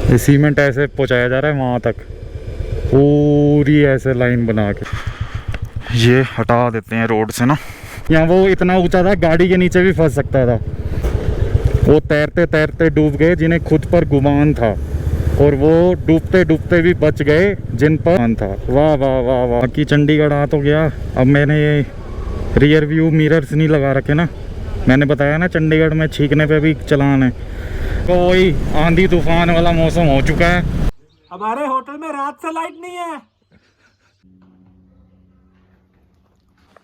ये सीमेंट ऐसे पहुंचाया जा रहा है वहाँ तक, पूरी ऐसे लाइन बना के। ये हटा देते हैं रोड से ना। यहाँ वो इतना ऊंचा था, गाड़ी के नीचे भी फंस सकता था। वो तैरते तैरते डूब गए जिन्हें खुद पर गुमान था, और वो डूबते डूबते भी बच गए जिन पर गुमान था। वाह वाह वाह वाह। बाकी चंडीगढ़ आ तो गया। अब मैंने ये रियर व्यू मिरर्स नहीं लगा रखे ना, मैंने बताया ना चंडीगढ़ में छींकने पे भी चालान है। तो वही आंधी तूफान वाला मौसम हो चुका है। हमारे होटल में रात से लाइट नहीं है।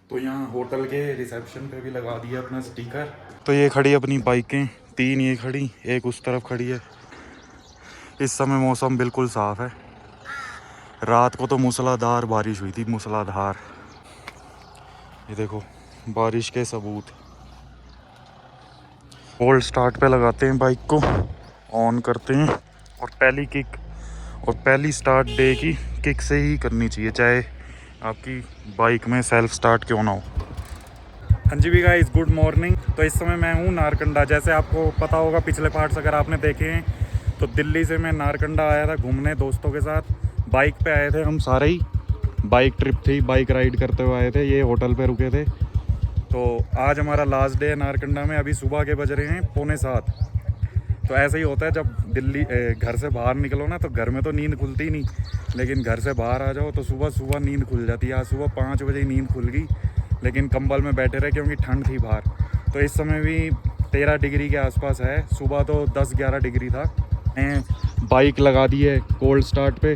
तो यहाँ होटल के रिसेप्शन पे भी लगा दिया अपना स्टिकर। तो ये खड़ी अपनी बाइकें, 3 ये खड़ी, एक उस तरफ खड़ी है। इस समय मौसम बिल्कुल साफ है। रात को तो मूसलाधार बारिश हुई थी, मूसलाधार। ये देखो बारिश के सबूत। कोल्ड स्टार्ट पे लगाते हैं बाइक को, ऑन करते हैं, और पहली किक और पहली स्टार्ट डे की किक से ही करनी चाहिए, चाहे आपकी बाइक में सेल्फ स्टार्ट क्यों ना हो। हाँ जी भी गाइस, गुड मॉर्निंग। तो इस समय मैं हूँ नारकंडा। जैसे आपको पता होगा, पिछले पार्ट्स अगर आपने देखे हैं, तो दिल्ली से मैं नारकंडा आया था घूमने दोस्तों के साथ। बाइक पे आए थे हम सारे ही, बाइक ट्रिप थी, बाइक राइड करते हुए आए थे। ये होटल पे रुके थे। तो आज हमारा लास्ट डे है नारकंडा में। अभी सुबह के बज रहे हैं 6:45। तो ऐसा ही होता है जब दिल्ली घर से बाहर निकलो ना, तो घर में तो नींद खुलती नहीं, लेकिन घर से बाहर आ जाओ तो सुबह सुबह नींद खुल जाती है। आज सुबह 5 बजे नींद खुल गई, लेकिन कंबल में बैठे रहे क्योंकि ठंड थी बाहर। तो इस समय भी 13 डिग्री के आसपास है, सुबह तो 10-11 डिग्री था। बाइक लगा दी है कोल्ड स्टार्ट पे,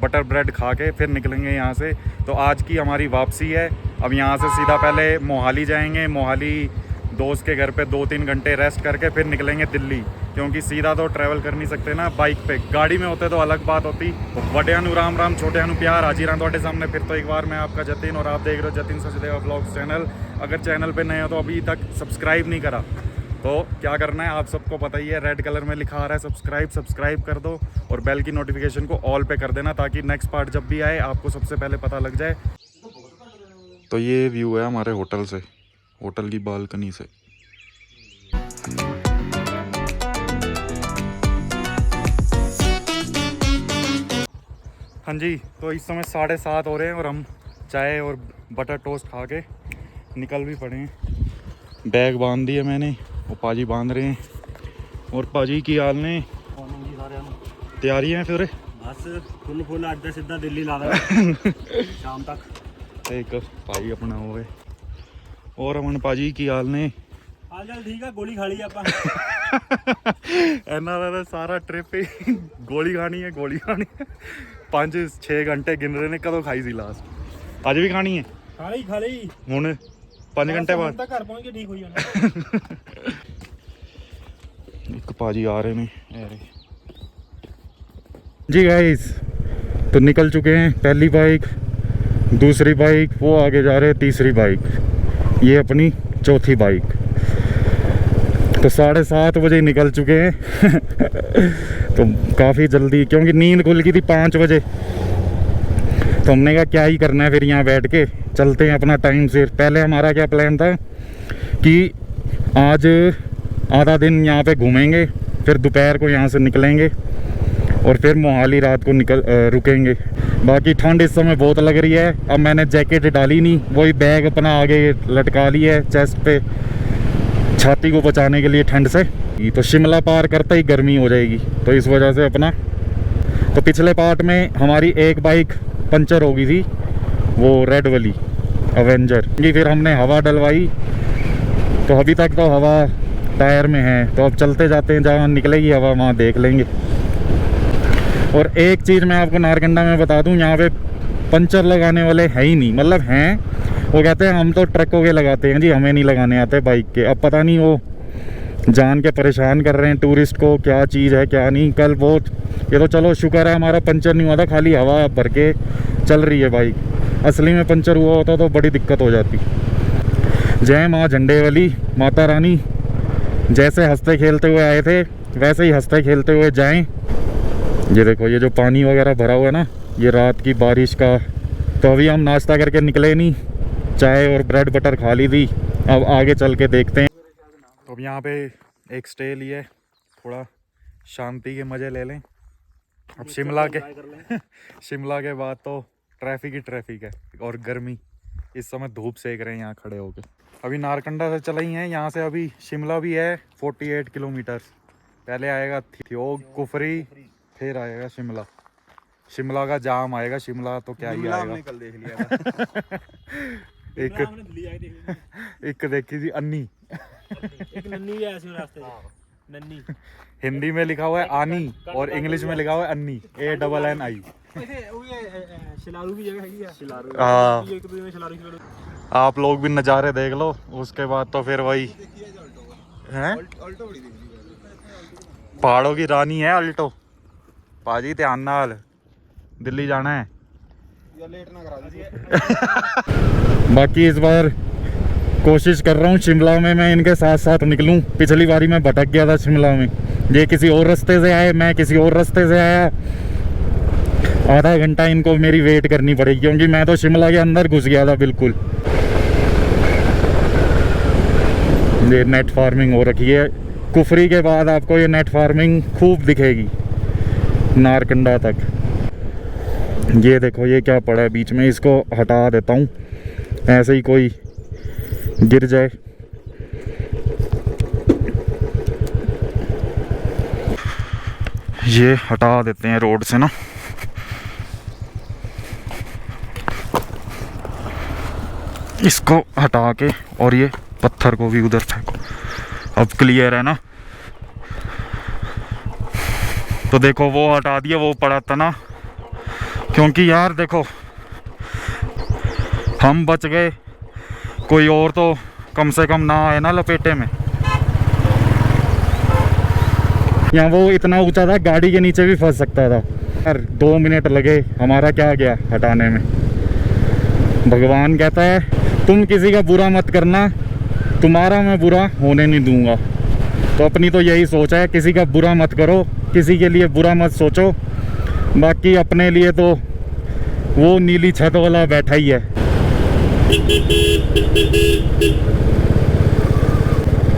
बटर ब्रेड खा के फिर निकलेंगे यहाँ से। तो आज की हमारी वापसी है। अब यहाँ से सीधा पहले मोहाली जाएंगे। मोहाली दोस्त के घर पे 2-3 घंटे रेस्ट करके फिर निकलेंगे दिल्ली, क्योंकि सीधा तो ट्रैवल कर नहीं सकते ना बाइक पे। गाड़ी में होते तो अलग बात होती। तो वड्या नु राम राम, छोटे नु प्यार। हाजिर हैं ਤੁਹਾਡੇ सामने फिर तो एक बार मैं आपका जतिन, और आप देख रहे हो जतिन सचदेवा व्लॉग्स चैनल। अगर चैनल पे नए हो तो अभी तक सब्सक्राइब नहीं करा तो क्या करना है, आप सबको पता ही है, रेड कलर में लिखा आ रहा है सब्सक्राइब कर दो, और बेल की नोटिफिकेशन को ऑल पे कर देना, ताकि नेक्स्ट पार्ट जब भी आए आपको सबसे पहले पता लग जाए। तो ये व्यू है हमारे होटल से, होटल की बालकनी से। हाँ जी, तो इस समय 7:30 हो रहे हैं, और हम चाय और बटर टोस्ट खा के निकल भी पड़े हैं। बैग बांध दिया मैंने, वो पाजी बांध रहे हैं। और पाजी की हाल ने तैयारी है फिर बस फुल अड्डा सीधा दिल्ली ला देना शाम तक। एक भाई अपना हो गए। और अमन पाजी की हाल ने हाल ठीक है, गोली खा ली ਆਪਾਂ ਇਹਨਾਂ ਦਾ ਸਾਰਾ ट्रिप ही गोली खानी है, गोली खानी है। 5-6 घंटे गिन रहे ने, कदों खाई सी लास्ट? आज भी खानी है, खा ली ਹੁਣ 5 घंटे बाद तक घर पहुंच के ठीक हो जाना। एक पाजी आ रहे ने जी गाइस। तो निकल चुके हैं, पहली बाइक, दूसरी बाइक, वो आगे जा रहे हैं, तीसरी बाइक, ये अपनी चौथी बाइक। तो 7:30 बजे निकल चुके हैं तो काफ़ी जल्दी, क्योंकि नींद खुल गई थी 5 बजे। तो हमने कहा क्या ही करना है फिर यहाँ बैठ के, चलते हैं अपना टाइम से। पहले हमारा क्या प्लान था कि आज आधा दिन यहाँ पे घूमेंगे, फिर दोपहर को यहाँ से निकलेंगे, और फिर मोहाली रात को रुकेंगे। बाकी ठंड इस समय बहुत लग रही है। अब मैंने जैकेट डाली नहीं, वही बैग अपना आगे लटका लिया है चेस्ट पे, छाती को बचाने के लिए ठंड से। तो शिमला पार करते ही गर्मी हो जाएगी, तो इस वजह से अपना। तो पिछले पार्ट में हमारी एक बाइक पंचर हो गई थी, वो रेड वाली अवेंजर की, फिर हमने हवा डलवाई। तो अभी तक तो हवा टायर में है, तो अब चलते जाते हैं, जहाँ निकलेगी हवा वहाँ देख लेंगे। और एक चीज़ मैं आपको नारकंडा में बता दूं, यहाँ पे पंचर लगाने वाले है ही नहीं। मतलब हैं, वो कहते हैं हम तो ट्रकों के लगाते हैं जी, हमें नहीं लगाने आते बाइक के। अब पता नहीं वो जान के परेशान कर रहे हैं टूरिस्ट को, क्या चीज़ है क्या नहीं। कल बहुत, ये तो चलो शुक्र है हमारा पंचर नहीं हुआ था, खाली हवा भर के चल रही है बाइक। असली में पंचर हुआ होता तो बड़ी दिक्कत हो जाती। जय माँ झंडे वाली माता रानी, जैसे हंसते खेलते हुए आए थे वैसे ही हंसते खेलते हुए जाएं। ये देखो, ये जो पानी वगैरह भरा हुआ है ना, ये रात की बारिश का। तो अभी हम नाश्ता करके निकले नहीं, चाय और ब्रेड बटर खा ली थी। अब आगे चल के देखते हैं। तो अब यहाँ पे एक स्टे लिए, थोड़ा शांति के मज़े ले लें, अब शिमला के एंजॉय कर लें। शिमला के बाद तो ट्रैफिक ही ट्रैफिक है और गर्मी। इस समय धूप सेक रहे हैं यहाँ खड़े होके। अभी नारकंडा से चले ही हैं, यहाँ से अभी शिमला भी है 48 किलोमीटर। पहले आएगा थियोग, कुफरी, फिर आएगा शिमला। शिमला का जाम आएगा, शिमला तो क्या ही आएगा। हमने कल देख लिया था। एक हमने दिल्ली जाके देखी। एक देखी थी अन्नी, एक नन्नी भी है ऐसे रास्ते से, नन्नी। हिंदी में लिखा हुआ है आनी और इंग्लिश में लिखा हुआ है अन्नी, ANNI। शिलारू की जगह है, शिलारू हाँ। एक तो में शिलारू की। आप लोग भी नज़ारे देख लो, उसके बाद तो फिर वही हैं। अल्टो बड़ी देख ली। पहाड़ों की रानी है अल्टो। पाजी ध्यान नाल, दिल्ली जाना है। या लेट ना करा दीजिए। बाकी इस बार कोशिश कर रहा हूँ शिमला में मैं इनके साथ साथ निकलूँ। पिछली बारी मैं भटक गया था शिमला में, ये किसी और रास्ते से आए, मैं किसी और रास्ते से आया। आधा घंटा इनको मेरी वेट करनी पड़ेगी क्योंकि मैं तो शिमला के अंदर घुस गया था बिल्कुल। ये नेट फार्मिंग हो रखी है। कुफरी के बाद आपको ये नेट फार्मिंग खूब दिखेगी नारकंडा तक। ये देखो ये क्या पड़ा है बीच में, इसको हटा देता हूँ, ऐसे ही कोई गिर जाए। ये हटा देते हैं रोड से ना। इसको हटा के और ये पत्थर को भी उधर फेंको। अब क्लियर है ना। तो देखो वो हटा दिया, वो पड़ा था ना, क्योंकि यार देखो हम बच गए, कोई और तो कम से कम ना आए ना लपेटे में। यहाँ वो इतना ऊंचा था, गाड़ी के नीचे भी फंस सकता था यार। 2 मिनट लगे, हमारा क्या गया हटाने में। भगवान कहता है तुम किसी का बुरा मत करना, तुम्हारा मैं बुरा होने नहीं दूंगा। तो अपनी तो यही सोच है, किसी का बुरा मत करो, किसी के लिए बुरा मत सोचो। बाकी अपने लिए तो वो नीली छत वाला बैठा ही है।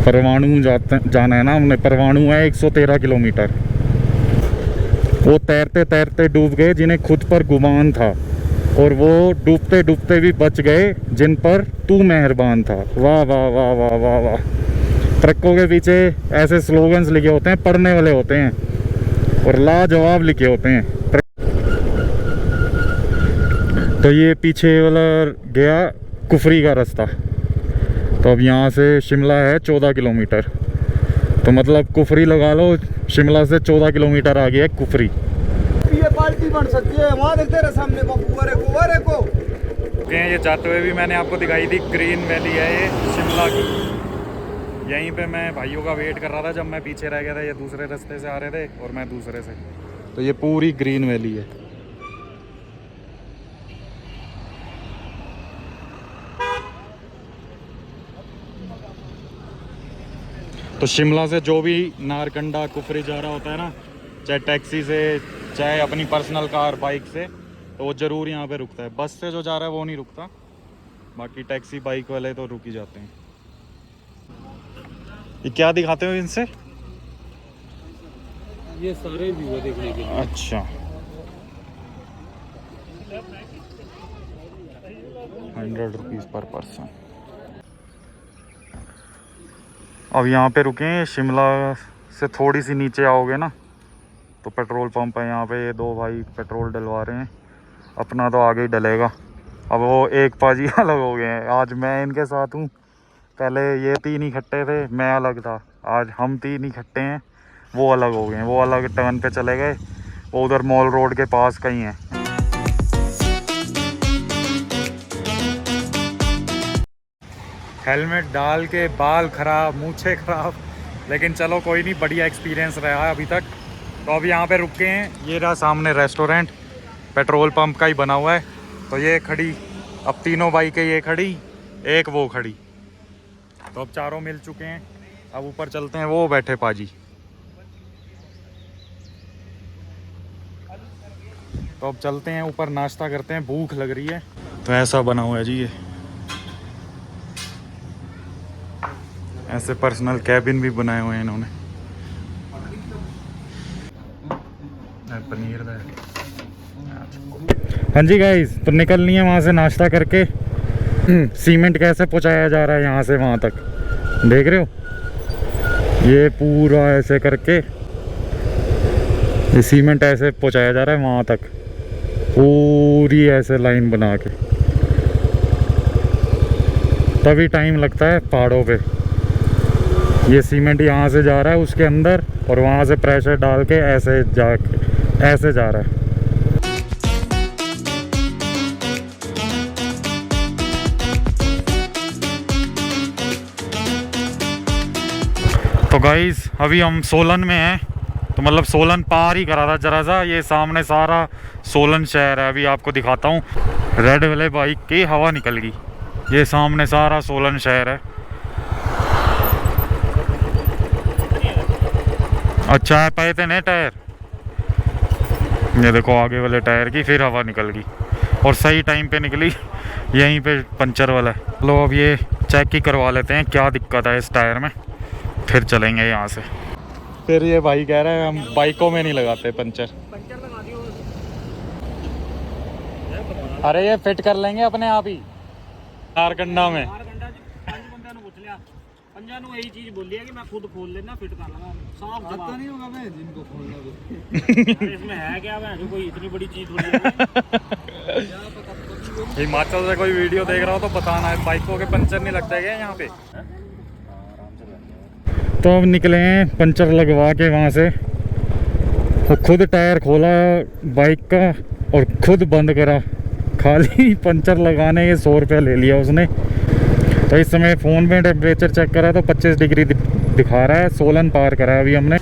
परवाणु जाना है ना हमने। परवाणु है 113 किलोमीटर। वो तैरते तैरते डूब गए जिन्हें खुद पर गुमान था, और वो डूबते डूबते भी बच गए जिन पर तू मेहरबान था। वाह वाह वाह वाह वाह वाह। ट्रकों के पीछे ऐसे स्लोगन्स लिखे होते हैं, पढ़ने वाले होते हैं और लाजवाब लिखे होते हैं। तो ये पीछे वाला गया कुफरी का रास्ता। तो अब यहाँ से शिमला है 14 किलोमीटर। तो मतलब कुफरी लगा लो, शिमला से 14 किलोमीटर आगे है कुफरी। ये पार्टी बन सकती है, वहाँ देखते रहे सामने को को। ये जाते हुए भी मैंने आपको दिखाई थी, ग्रीन वैली है ये शिमला की। यहीं पे मैं भाइयों का वेट कर रहा था जब मैं पीछे रह गया था। ये दूसरे रास्ते से आ रहे थे और मैं दूसरे से। तो ये पूरी ग्रीन वैली है। तो शिमला से जो भी नारकंडा कुफरी जा रहा होता है ना, चाहे टैक्सी से चाहे अपनी पर्सनल कार बाइक से, तो वो ज़रूर यहाँ पे रुकता है। बस से जो जा रहा है वो नहीं रुकता, बाकी टैक्सी बाइक वाले तो रुक ही जाते हैं। ये क्या दिखाते हो इनसे? ये सारे व्यू है देखने के लिए। अच्छा, 100 रुपीज़ पर पर्सन। अब यहाँ पे रुके हैं। शिमला से थोड़ी सी नीचे आओगे ना तो पेट्रोल पंप है यहाँ पे। ये 2 भाई पेट्रोल डलवा रहे हैं, अपना तो आगे ही डलेगा। अब वो एक पाजी अलग हो गए हैं। आज मैं इनके साथ हूँ, पहले ये 3 इकट्ठे थे, मैं अलग था। आज हम 3 इकट्ठे हैं, वो अलग हो गए हैं। वो अलग टर्न पे चले गए, वो उधर मॉल रोड के पास कहीं है। हेलमेट डाल के बाल ख़राब, मूछें ख़राब, लेकिन चलो कोई नहीं, बढ़िया एक्सपीरियंस रहा है अभी तक। तो अब यहाँ पे रुके हैं। ये रहा सामने रेस्टोरेंट, पेट्रोल पंप का ही बना हुआ है। तो ये खड़ी, अब तीनों बाइकें ये खड़ी, एक वो खड़ी। तो अब चारों मिल चुके हैं। अब ऊपर चलते हैं, वो बैठे पाजी। तो अब चलते हैं ऊपर, नाश्ता करते हैं, भूख लग रही है। तो ऐसा बना हुआ है जी ये, ऐसे पर्सनल कैबिन भी बनाए हुए हैं इन्होंने। पनीर दा हाँ जी गाइस, तो निकलनी है वहाँ से नाश्ता करके। सीमेंट कैसे पहुँचाया जा रहा है यहाँ से वहाँ तक, देख रहे हो? ये पूरा ऐसे करके ये सीमेंट ऐसे पहुँचाया जा रहा है वहाँ तक, पूरी ऐसे लाइन बना के। तभी टाइम लगता है पहाड़ों पे। ये सीमेंट यहाँ से जा रहा है उसके अंदर, और वहाँ से प्रेशर डाल के ऐसे जा रहा है। तो गाइस अभी हम सोलन में हैं, तो मतलब सोलन पार ही करा था जरा सा। ये सामने सारा सोलन शहर है, अभी आपको दिखाता हूँ। रेड वाले बाइक की हवा निकल गई, ये सामने सारा सोलन शहर है। अच्छा है पाए थे नए टायर, ये देखो आगे वाले टायर की फिर हवा निकल गई, और सही टाइम पे निकली, यहीं पे पंचर वाला है। लो अब ये चेक ही करवा लेते हैं क्या दिक्कत है इस टायर में, फिर चलेंगे यहाँ से। फिर ये भाई कह रहे हैं हम बाइकों में नहीं लगाते पंचर। लगा दियो। अरे ये फिट कर लेंगे अपने आप ही कारकंडा में। यही चीज बोली है कि मैं खुद खोल लेना, फिट कर लगा, साफ जवाब। नहीं होगा मैं जिनको खोलना इसमें है क्या, मैं कोई इतनी बड़ी चीज थोड़ी है। हिमाचल से कोई वीडियो देख रहा हो तो बताना है, बाइकों के पंचर नहीं लगता है क्या यहाँ पे? तो अब निकले हैं पंचर लगवा के वहाँ से। तो खुद टायर खोला बाइक का और खुद बंद करा, खाली पंचर लगाने के 100 रुपया ले लिया उसने। तो इस समय फ़ोन में टेम्परेचर चेक करा तो 25 डिग्री दिखा रहा है। सोलन पार करा अभी हमने।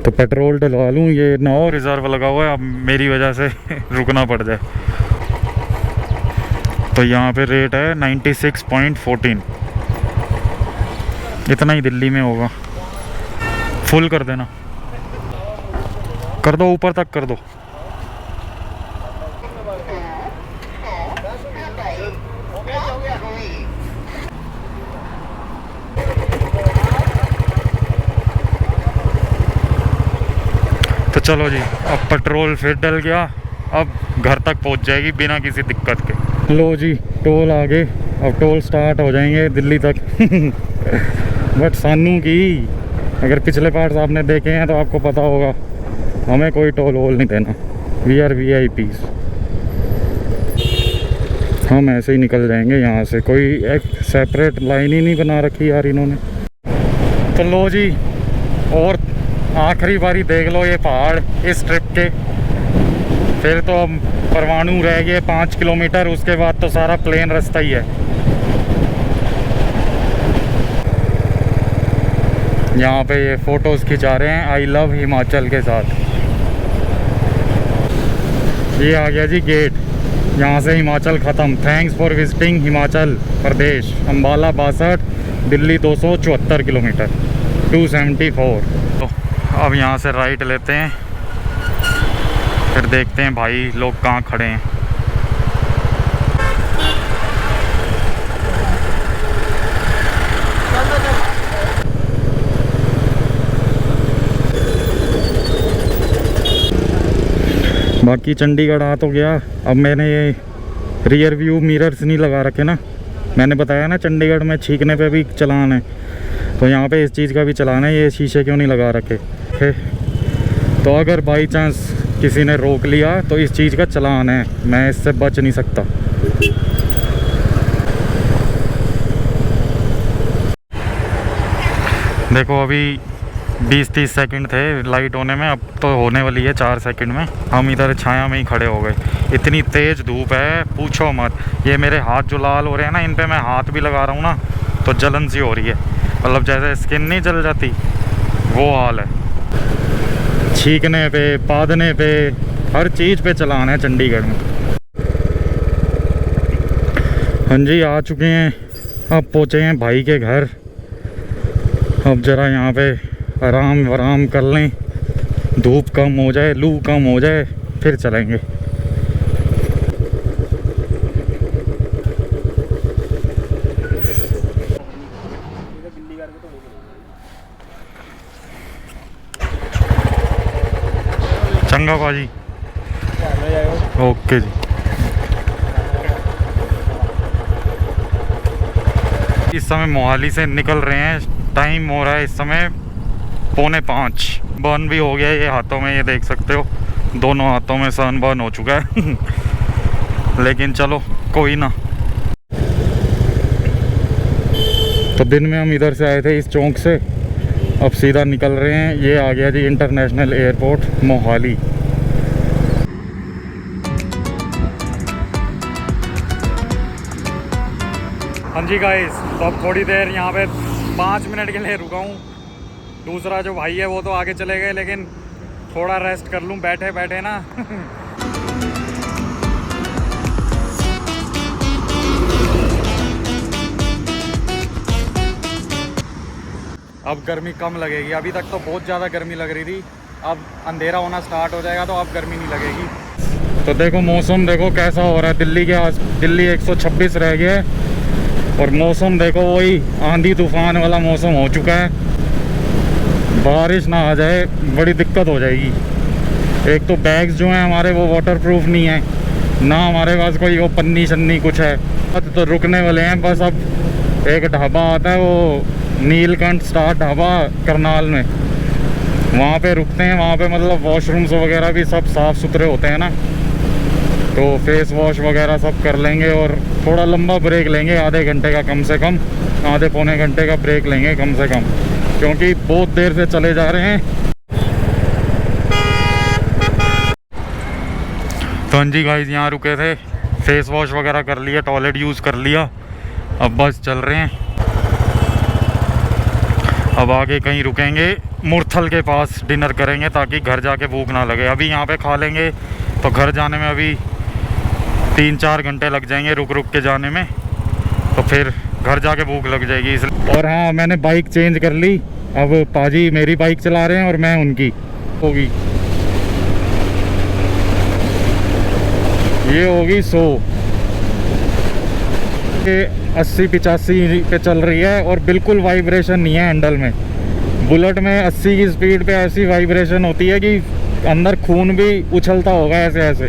तो पेट्रोल डलवा लूँ, ये ना हो रिज़र्व लगा हुआ है, अब मेरी वजह से रुकना पड़ जाए। तो यहाँ पे रेट है 96.14, इतना ही दिल्ली में होगा। फुल कर देना, कर दो, ऊपर तक कर दो। तो चलो जी, अब पेट्रोल फिर डल गया, अब घर तक पहुंच जाएगी बिना किसी दिक्कत के। लो जी, टोल आ गए, अब टोल स्टार्ट हो जाएंगे दिल्ली तक। बट सानू की, अगर पिछले पार्ट्स आपने देखे हैं तो आपको पता होगा, हमें कोई टोल वोल नहीं देना। वी आर VIPs, हम ऐसे ही निकल जाएंगे यहाँ से। कोई एक सेपरेट लाइन ही नहीं बना रखी यार इन्होंने। तो लो जी, और आखिरी बारी देख लो ये पहाड़ इस ट्रिप के। फिर तो अब परवाणु रह गए 5 किलोमीटर, उसके बाद तो सारा प्लेन रास्ता ही है। यहाँ पे ये फोटोज़ खिंचा रहे हैं आई लव हिमाचल के साथ। ये आ गया जी गेट, यहाँ से हिमाचल ख़त्म। Thanks for visiting Himachal Pradesh. Ambala 62, Delhi 274 kilometre, 274। तो अब यहाँ से राइट लेते हैं, फिर देखते हैं भाई लोग कहाँ खड़े हैं। बाकी चंडीगढ़ आ तो गया। अब मैंने ये रियर व्यू मिरर्स नहीं लगा रखे ना, मैंने बताया ना चंडीगढ़ में छींकने पे भी चलान है, तो यहाँ पे इस चीज़ का भी चलान है। ये शीशे क्यों नहीं लगा रखे? तो अगर बाई चांस किसी ने रोक लिया तो इस चीज़ का चलान है, मैं इससे बच नहीं सकता। देखो अभी 20-30 सेकंड थे लाइट होने में, अब तो होने वाली है 4 सेकंड में। हम इधर छाया में ही खड़े हो गए। इतनी तेज़ धूप है पूछो मत। ये मेरे हाथ जो लाल हो रहे हैं ना, इन पे मैं हाथ भी लगा रहा हूँ ना तो जलन सी हो रही है, मतलब जैसे स्किन नहीं जल जाती वो हाल है। छींकने पे, पादने पे, हर चीज़ पे चलान है चंडीगढ़ में। हाँ जी, आ चुके हैं, अब पहुँचे हैं भाई के घर। अब ज़रा यहाँ पे आराम कर लें, धूप कम हो जाए, लू कम हो जाए, फिर चलेंगे। चंगा भाजी, ओके जी। इस समय मोहाली से निकल रहे हैं, टाइम हो रहा है इस समय 4:45। बर्न भी हो गया है ये हाथों में, ये देख सकते हो, दोनों हाथों में सन बर्न हो चुका है लेकिन चलो कोई ना। तो दिन में हम इधर से आए थे इस चौक से, अब सीधा निकल रहे हैं। ये आ गया जी इंटरनेशनल एयरपोर्ट मोहाली। हाँ जी गाइस, तो अब थोड़ी देर यहाँ पे 5 मिनट के लिए रुका हूँ। दूसरा जो भाई है वो तो आगे चले गए, लेकिन थोड़ा रेस्ट कर लूँ बैठे बैठे ना अब गर्मी कम लगेगी। अभी तक तो बहुत ज़्यादा गर्मी लग रही थी, अब अंधेरा होना स्टार्ट हो जाएगा तो अब गर्मी नहीं लगेगी। तो देखो मौसम देखो कैसा हो रहा है। दिल्ली 126 रह गया है और मौसम देखो वही आंधी तूफान वाला मौसम हो चुका है। बारिश ना आ जाए बड़ी दिक्कत हो जाएगी। एक तो बैग्स जो हैं हमारे वो वाटरप्रूफ नहीं है, ना हमारे पास कोई वो पन्नी शन्नी कुछ है। तो रुकने वाले हैं बस। अब एक ढाबा आता है वो नीलकंठ स्टार ढाबा करनाल में, वहाँ पे रुकते हैं। वहाँ पे मतलब वॉशरूम्स वगैरह भी सब साफ़ सुथरे होते हैं ना, तो फेस वॉश वगैरह सब कर लेंगे और थोड़ा लंबा ब्रेक लेंगे, आधे घंटे का कम से कम, आधे पौने घंटे का ब्रेक लेंगे कम से कम, क्योंकि बहुत देर से चले जा रहे हैं। तो हाँ जी गाइस, यहाँ रुके थे, फेस वॉश वगैरह कर लिया, टॉयलेट यूज़ कर लिया, अब बस चल रहे हैं। अब आगे कहीं रुकेंगे, मुरथल के पास डिनर करेंगे ताकि घर जाके भूख ना लगे। अभी यहाँ पे खा लेंगे तो घर जाने में अभी 3-4 घंटे लग जाएंगे रुक रुक के जाने में, तो फिर घर जाके भूख लग जाएगी इसलिए। और हाँ, मैंने बाइक चेंज कर ली, अब पाजी मेरी बाइक चला रहे हैं और मैं उनकी होगी। ये होगी 100 80-85 पे चल रही है और बिल्कुल वाइब्रेशन नहीं है हैंडल में। बुलेट में 80 की स्पीड पे ऐसी वाइब्रेशन होती है कि अंदर खून भी उछलता होगा ऐसे ऐसे।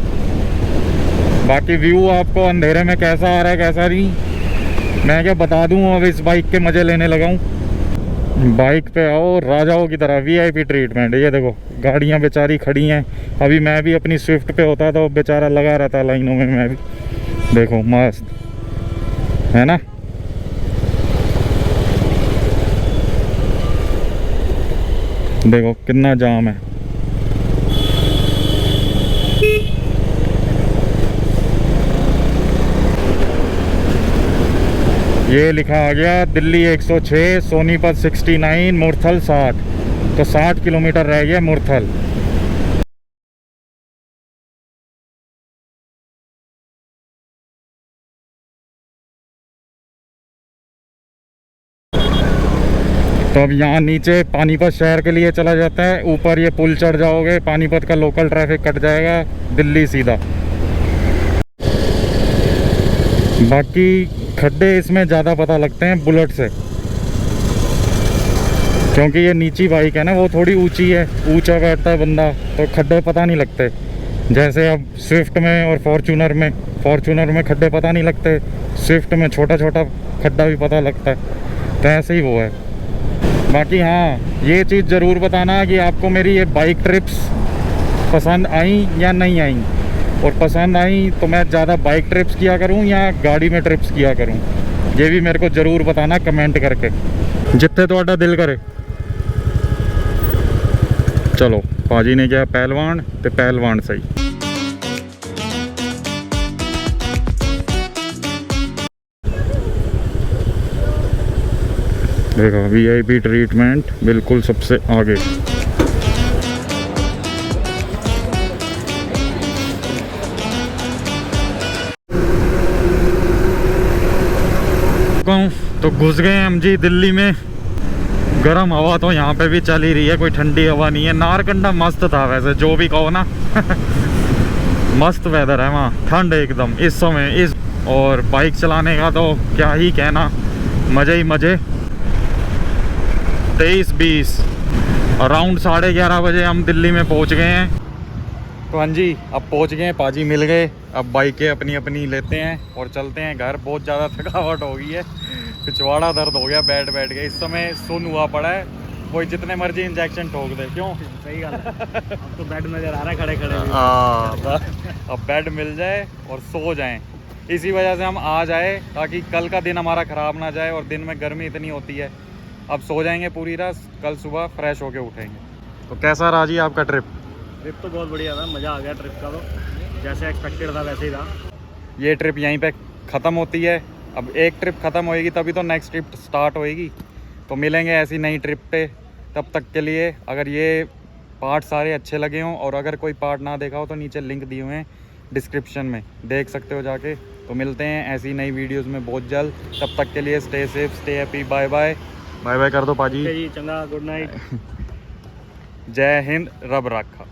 बाकी व्यू आपको अंधेरे में कैसा आ रहा है कैसा नहीं मैं क्या बता दूं। अब इस बाइक के मज़े लेने लगा हूँ। बाइक पे आओ राजाओं की तरह, VIP ट्रीटमेंट। ये देखो गाड़ियाँ बेचारी खड़ी हैं। अभी मैं भी अपनी स्विफ्ट पे होता तो बेचारा लगा रहता लाइनों में, मैं भी। देखो मस्त है ना। देखो कितना जाम है। ये लिखा आ गया दिल्ली 106, सोनीपत 69, मुरथल 60। तो 60 किलोमीटर रह गया मुरथल। तो अब यहाँ नीचे पानीपत शहर के लिए चला जाता है, ऊपर ये पुल चढ़ जाओगे, पानीपत का लोकल ट्रैफिक कट जाएगा, दिल्ली सीधा। बाकी खड्डे इसमें ज़्यादा पता लगते हैं बुलेट से, क्योंकि ये नीची बाइक है ना, वो थोड़ी ऊंची है, ऊंचा बैठता है बंदा, तो खड्डे पता नहीं लगते। जैसे अब स्विफ्ट में और फॉर्चूनर में खड्डे पता नहीं लगते, स्विफ्ट में छोटा छोटा खड्डा भी पता लगता है। तो ऐसे ही वो है। बाकी हाँ, ये चीज़ ज़रूर बताना कि आपको मेरी ये बाइक ट्रिप्स पसंद आई या नहीं आई, और पसंद आई तो मैं ज़्यादा बाइक ट्रिप्स किया करूं या गाड़ी में ट्रिप्स किया करूं, ये भी मेरे को ज़रूर बताना कमेंट करके, जितने ਤੁਹਾਡਾ दिल करे। चलो पाजी ने किया पहलवान, तो पहलवान सही। देखो VIP ट्रीटमेंट बिल्कुल सबसे आगे। तो घुस गए हम जी दिल्ली में। गर्म हवा तो यहाँ पे भी चल ही रही है, कोई ठंडी हवा नहीं है। नारकंडा मस्त था वैसे, जो भी कहो ना मस्त वेदर है वहाँ, ठंड एकदम इस समय। और बाइक चलाने का तो क्या ही कहना, मज़े ही मज़े। 23-20 अराउंड 11:30 बजे हम दिल्ली में पहुँच गए हैं। तो हाँ जी, अब पहुंच गए, पाजी मिल गए। अब बाइकें अपनी अपनी लेते हैं और चलते हैं घर। बहुत ज़्यादा थकावट हो गई है, पिछवाड़ा दर्द हो गया बैठ बैठ के। इस समय सुन हुआ पड़ा है, कोई जितने मर्जी इंजेक्शन ठोक दे। क्यों? सही गल है। अब तो बेड नजर आ रहा है खड़े खड़े भी। हाँ, अब बेड मिल जाए और सो जाएं। इसी वजह से हम आज आए, ताकि कल का दिन हमारा ख़राब ना जाए। और दिन में गर्मी इतनी होती है। अब सो जाएंगे पूरी रात, कल सुबह फ्रेश होके उठेंगे। तो कैसा रहा जी आपका ट्रिप? ट्रिप तो बहुत बढ़िया था, मज़ा आ गया ट्रिप का। तो जैसे एक्सपेक्टेड था वैसे ही था। ये ट्रिप यहीं पे ख़त्म होती है। अब एक ट्रिप ख़त्म होएगी तभी तो नेक्स्ट ट्रिप स्टार्ट होएगी। तो मिलेंगे ऐसी नई ट्रिप पे। तब तक के लिए, अगर ये पार्ट सारे अच्छे लगे हों और अगर कोई पार्ट ना देखा हो तो नीचे लिंक दिए हुए हैं डिस्क्रिप्शन में, देख सकते हो जाके। तो मिलते हैं ऐसी नई वीडियोस में बहुत जल्द। तब तक के लिए stay safe, stay happy, bye bye. Bye bye कर दो पाजी। ठीक है जी, चंगा, गुड नाइट। जय हिंद, रब राखा।